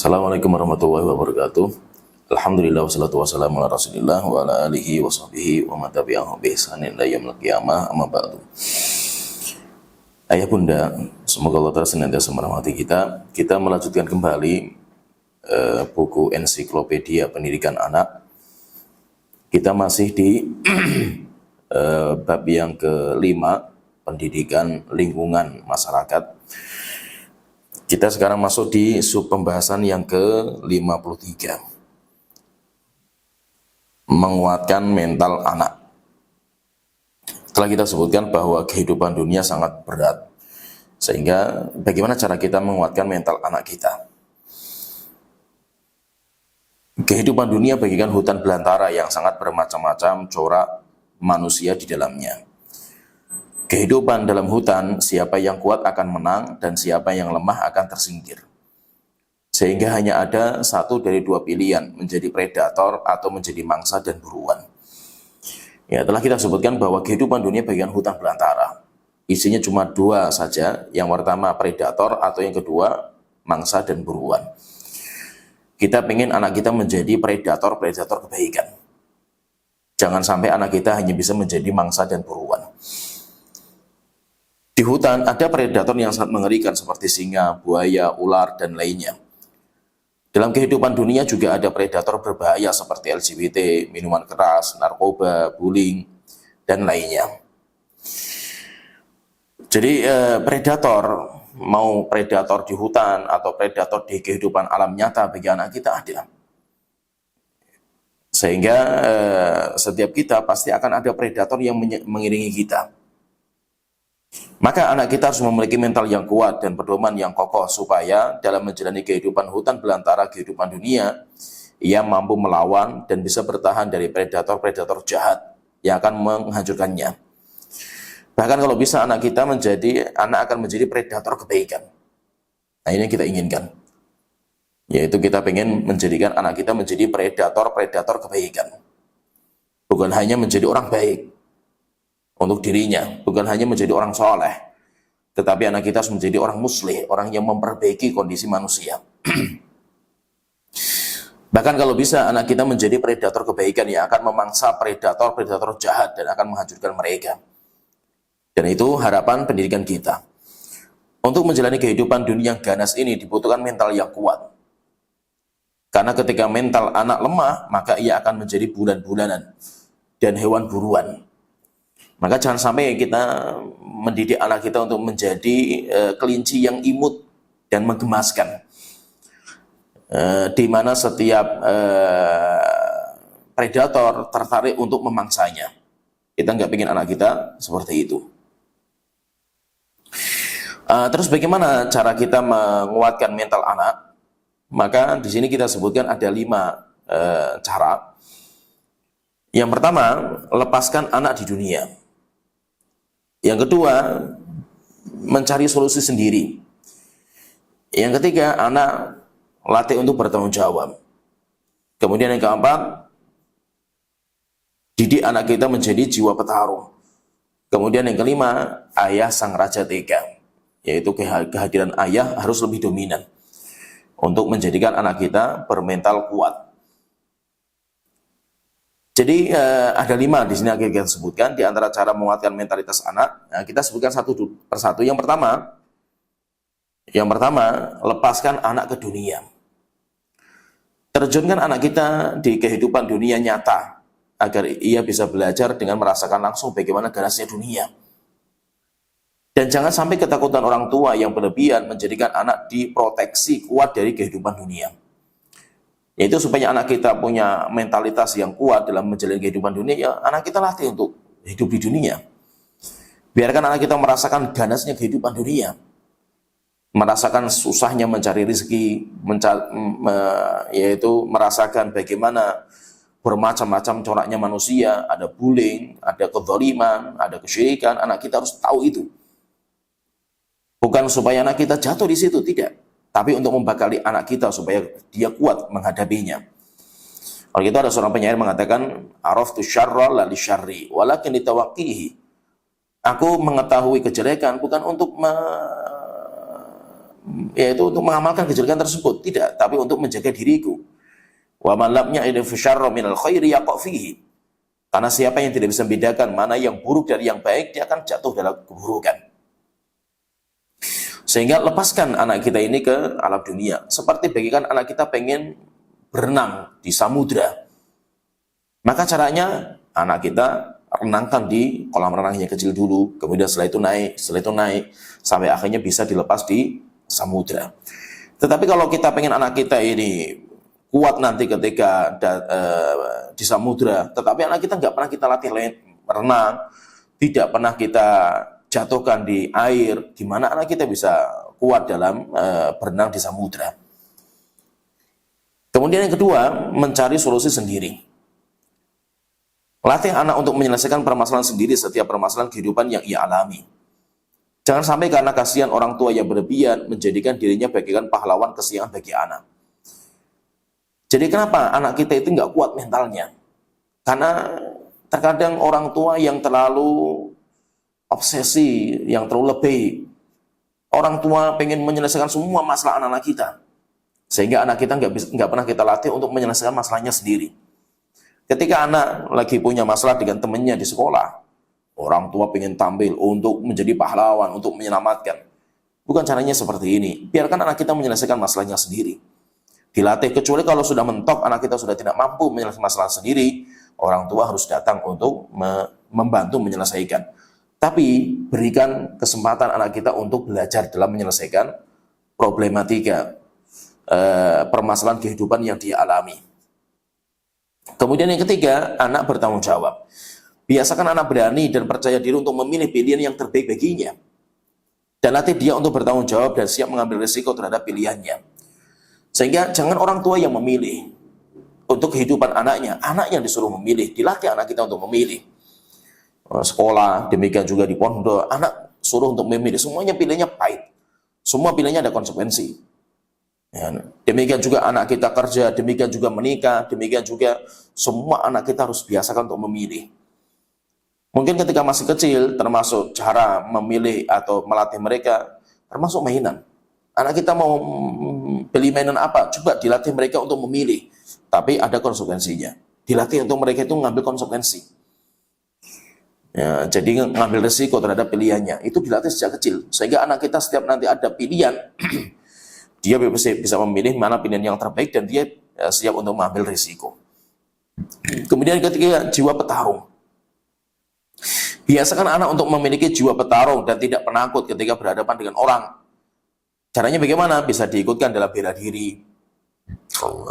Assalamualaikum warahmatullahi wabarakatuh. Alhamdulillah wassalatu wassalamu ala Rasulillah wa ala alihi wa sahbihi wa man tabi'ahum bi ihsanin ila yaumil qiyamah amma ba'du. Ayah bunda, semoga Allah Ta'ala senantiasa merahmati kita. Kita melanjutkan kembali buku ensiklopedia pendidikan anak. Kita masih di bab yang kelima, pendidikan lingkungan masyarakat. Kita sekarang masuk di sub pembahasan yang ke-53. Menguatkan mental anak. Telah kita sebutkan bahwa kehidupan dunia sangat berat. Sehingga bagaimana cara kita menguatkan mental anak kita? Kehidupan dunia bagaikan hutan belantara yang sangat bermacam-macam corak manusia di dalamnya. Kehidupan dalam hutan, siapa yang kuat akan menang dan siapa yang lemah akan tersingkir. Sehingga hanya ada satu dari dua pilihan, menjadi predator atau menjadi mangsa dan buruan. Ya, telah kita sebutkan bahwa kehidupan dunia bagian hutan belantara. Isinya cuma dua saja, yang pertama predator atau yang kedua mangsa dan buruan. Kita ingin anak kita menjadi predator kebaikan. Jangan sampai anak kita hanya bisa menjadi mangsa dan buruan. Di hutan ada predator yang sangat mengerikan seperti singa, buaya, ular, dan lainnya. Dalam kehidupan dunia juga ada predator berbahaya seperti LGBT, minuman keras, narkoba, bullying, dan lainnya. Jadi predator, mau predator di hutan atau predator di kehidupan alam nyata bagi anak kita ada. Sehingga setiap kita pasti akan ada predator yang mengiringi kita. Maka anak kita harus memiliki mental yang kuat dan pedoman yang kokoh supaya dalam menjalani kehidupan hutan belantara kehidupan dunia, ia mampu melawan dan bisa bertahan dari predator-predator jahat yang akan menghancurkannya. Bahkan kalau bisa anak akan menjadi predator kebaikan. Nah, ini yang kita inginkan. Yaitu kita ingin menjadikan anak kita menjadi predator kebaikan. Bukan hanya menjadi orang baik untuk dirinya, bukan hanya menjadi orang soleh, tetapi anak kita harus menjadi orang muslih, orang yang memperbaiki kondisi manusia. Bahkan kalau bisa anak kita menjadi predator kebaikan yang akan memangsa predator jahat dan akan menghancurkan mereka. Dan itu harapan pendidikan kita. Untuk menjalani kehidupan dunia yang ganas ini dibutuhkan mental yang kuat. Karena ketika mental anak lemah, maka ia akan menjadi bulan-bulanan dan hewan buruan. Maka jangan sampai kita mendidik anak kita untuk menjadi kelinci yang imut dan menggemaskan. Di mana setiap predator tertarik untuk memangsanya. Kita nggak ingin anak kita seperti itu. Terus bagaimana cara kita menguatkan mental anak? Maka di sini kita sebutkan ada 5 cara. Yang pertama, lepaskan anak di dunia. Yang kedua, mencari solusi sendiri. Yang ketiga, anak latih untuk bertanggung jawab. Kemudian yang keempat, didik anak kita menjadi jiwa petarung. Kemudian yang kelima, ayah sang raja tega. Yaitu kehadiran ayah harus lebih dominan untuk menjadikan anak kita bermental kuat. Jadi ada 5 di sini akhirnya kita sebutkan di antara cara menguatkan mentalitas anak. Nah, kita sebutkan satu persatu. Yang pertama, lepaskan anak ke dunia. Terjunkan anak kita di kehidupan dunia nyata agar ia bisa belajar dengan merasakan langsung bagaimana ganasnya dunia. Dan jangan sampai ketakutan orang tua yang berlebihan menjadikan anak diproteksi kuat dari kehidupan dunia. Yaitu supaya anak kita punya mentalitas yang kuat dalam menjalani kehidupan dunia, ya anak kita latih untuk hidup di dunia. Biarkan anak kita merasakan ganasnya kehidupan dunia. Merasakan susahnya mencari rezeki, yaitu merasakan bagaimana bermacam-macam coraknya manusia, ada bullying, ada kezaliman, ada kesyirikan, anak kita harus tahu itu. Bukan supaya anak kita jatuh di situ, tidak. Tapi untuk membekali anak kita supaya dia kuat menghadapinya. Kalau itu ada seorang penyair mengatakan, araftu syarra la li syarri, walakin litawaqqihi. Aku mengetahui kejelekan bukan untuk yaitu untuk mengamalkan kejelekan tersebut, tidak, tapi untuk menjaga diriku. Wa man lam ya'rif syarra minal khairi yaqa fihi. Karena siapa yang tidak bisa membedakan mana yang buruk dari yang baik, dia akan jatuh dalam keburukan. Sehingga lepaskan anak kita ini ke alam dunia. Seperti bagikan anak kita pengen berenang di samudra. Maka caranya anak kita renangkan di kolam renang yang kecil dulu, kemudian setelah itu naik, sampai akhirnya bisa dilepas di samudra. Tetapi kalau kita pengen anak kita ini kuat nanti ketika di samudra, tetapi anak kita nggak pernah kita latih renang, tidak pernah kita jatuhkan di air, gimana anak kita bisa kuat dalam berenang di samudra? Kemudian yang kedua, mencari solusi sendiri. Latih anak untuk menyelesaikan permasalahan sendiri setiap permasalahan kehidupan yang ia alami. Jangan sampai karena kasihan orang tua yang berlebihan menjadikan dirinya bagaikan pahlawan kesiangan bagi anak. Jadi kenapa anak kita itu nggak kuat mentalnya? Karena terkadang orang tua yang terlalu obsesi, yang terlalu lebih. Orang tua pengen menyelesaikan semua masalah anak-anak kita. Sehingga anak kita nggak pernah kita latih untuk menyelesaikan masalahnya sendiri. Ketika anak lagi punya masalah dengan temannya di sekolah, orang tua pengen tampil untuk menjadi pahlawan, untuk menyelamatkan. Bukan caranya seperti ini. Biarkan anak kita menyelesaikan masalahnya sendiri. Dilatih, kecuali kalau sudah mentok, anak kita sudah tidak mampu menyelesaikan masalah sendiri, orang tua harus datang untuk membantu menyelesaikan. Tapi berikan kesempatan anak kita untuk belajar dalam menyelesaikan problematika permasalahan kehidupan yang dia alami. Kemudian yang ketiga, anak bertanggung jawab. Biasakan anak berani dan percaya diri untuk memilih pilihan yang terbaik baginya. Dan latih dia untuk bertanggung jawab dan siap mengambil risiko terhadap pilihannya. Sehingga jangan orang tua yang memilih untuk kehidupan anaknya. Anak yang disuruh memilih, dilatih anak kita untuk memilih. Sekolah, demikian juga di pondok, anak suruh untuk memilih. Semuanya pilihannya pahit. Semua pilihannya ada konsekuensi. Ya, demikian juga anak kita kerja, demikian juga menikah, demikian juga semua anak kita harus biasakan untuk memilih. Mungkin ketika masih kecil, termasuk cara memilih atau melatih mereka, termasuk mainan. Anak kita mau beli mainan apa, coba dilatih mereka untuk memilih. Tapi ada konsekuensinya. Dilatih untuk mereka itu mengambil konsekuensi. Ya, jadi mengambil risiko terhadap pilihannya. Itu dilatih sejak kecil. Sehingga anak kita setiap nanti ada pilihan, dia bisa memilih mana pilihan yang terbaik dan dia siap untuk mengambil risiko. Kemudian ketiga, jiwa petarung. Biasakan anak untuk memiliki jiwa petarung dan tidak penakut ketika berhadapan dengan orang. Caranya bagaimana? Bisa diikutkan dalam bela diri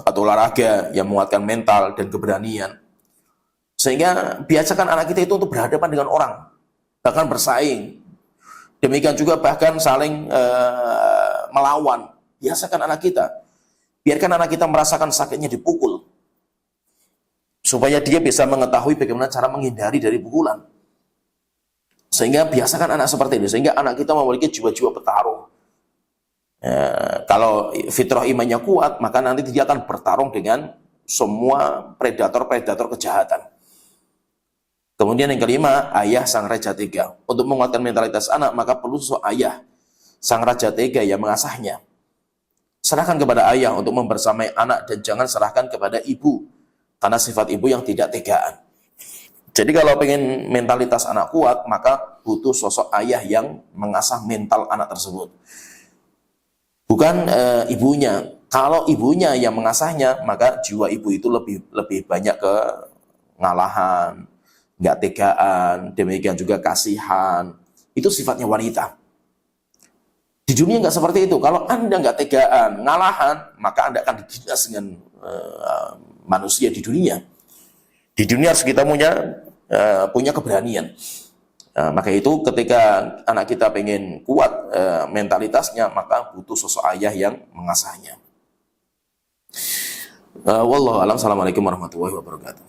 atau olahraga yang menguatkan mental dan keberanian. Sehingga biasakan anak kita itu untuk berhadapan dengan orang, bahkan bersaing. Demikian juga bahkan saling melawan. Biasakan anak kita. Biarkan anak kita merasakan sakitnya dipukul. Supaya dia bisa mengetahui bagaimana cara menghindari dari pukulan. Sehingga biasakan anak seperti ini. Sehingga anak kita memiliki jiwa-jiwa petarung. Kalau fitrah imannya kuat, maka nanti dia akan bertarung dengan semua predator-predator kejahatan. Kemudian yang kelima, ayah sang raja tega. Untuk menguatkan mentalitas anak, maka perlu sosok ayah sang raja tega yang mengasahnya. Serahkan kepada ayah untuk membersamai anak dan jangan serahkan kepada ibu. Karena sifat ibu yang tidak tegaan. Jadi kalau pengen mentalitas anak kuat, maka butuh sosok ayah yang mengasah mental anak tersebut. Bukan ibunya. Kalau ibunya yang mengasahnya, maka jiwa ibu itu lebih banyak ke ngalahan, nggak tegaan, demikian juga kasihan. Itu sifatnya wanita. Di dunia nggak seperti itu. Kalau Anda nggak tegaan, ngalahan, maka Anda akan didinas dengan manusia di dunia. Di dunia harus kita punya keberanian. Maka itu ketika anak kita pengen kuat mentalitasnya, maka butuh sosok ayah yang mengasahnya. Wallahu a'lam. Assalamualaikum warahmatullahi wabarakatuh.